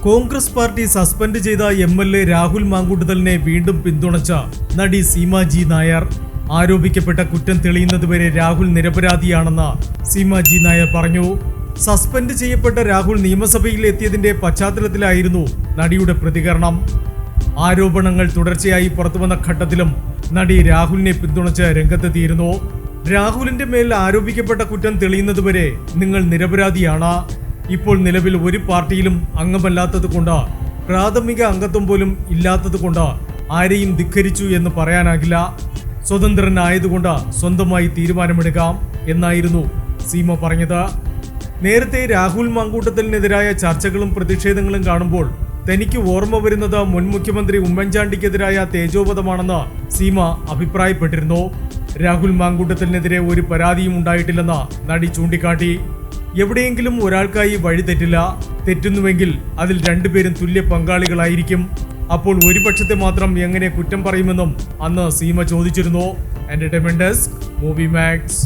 Congress party suspend ചെയ്ത MLA Rahul മാങ്കൂട്ടത്തലിനെ വീണ്ടും പിന്തുണച്ച നടി സീമ ജി നായർ. ആരോപിക്കപ്പെട്ട കുറ്റം തെളിയുന്നതുവരെ രാഹുൽ നിരപരാധിയാണെന്ന് സീമ ജി നായർ പറഞ്ഞു. സസ്പെൻഡ് ചെയ്യപ്പെട്ട രാഹുൽ നിയമസഭയിൽ എത്തിയതിന്റെ പശ്ചാത്തലത്തിലായിരുന്നു നടിയുടെ പ്രതികരണം. ആരോപണങ്ങൾ തുടർച്ചയായി പുറത്തുവന്ന ഘട്ടത്തിലും നടി രാഹുലിനെ പിന്തുണച്ച് രംഗത്തെത്തിയിരുന്നു. രാഹുലിന്റെ മേൽ ആരോപിക്കപ്പെട്ട കുറ്റം തെളിയുന്നതുവരെ നിങ്ങൾ നിരപരാധിയാണ്. ഇപ്പോൾ നിലവിൽ ഒരു പാർട്ടിയിലും അംഗമല്ലാത്തത് കൊണ്ട്, പ്രാഥമിക അംഗത്വം പോലും ഇല്ലാത്തത് കൊണ്ട് ആരെയും ധിക്കരിച്ചു എന്ന് പറയാനാകില്ല. സ്വതന്ത്രനായതുകൊണ്ട് സ്വന്തമായി തീരുമാനമെടുക്കാം എന്നായിരുന്നു സീമ പറഞ്ഞത്. നേരത്തെ രാഹുൽ മാങ്കൂട്ടത്തലിനെതിരായ ചർച്ചകളും പ്രതിഷേധങ്ങളും കാണുമ്പോൾ തനിക്ക് ഓർമ്മ വരുന്നത് മുൻ മുഖ്യമന്ത്രി ഉമ്മൻചാണ്ടിക്കെതിരായ തേജോവധമാണെന്ന് സീമ അഭിപ്രായപ്പെട്ടിരുന്നു. രാഹുൽ മാങ്കൂട്ടത്തലിനെതിരെ ഒരു പരാതിയും ഉണ്ടായിട്ടില്ലെന്ന് നടി ചൂണ്ടിക്കാട്ടി. എവിടെയെങ്കിലും ഒരാൾക്കായി വഴി തെറ്റില്ല. തെറ്റുന്നുവെങ്കിൽ അതിൽ രണ്ടുപേരും തുല്യ പങ്കാളികളായിരിക്കും. അപ്പോൾ ഒരു പക്ഷത്തെ മാത്രം എങ്ങനെ കുറ്റം പറയുമെന്നും അന്ന് സീമ ചോദിച്ചിരുന്നു. Entertainment desk, movie max.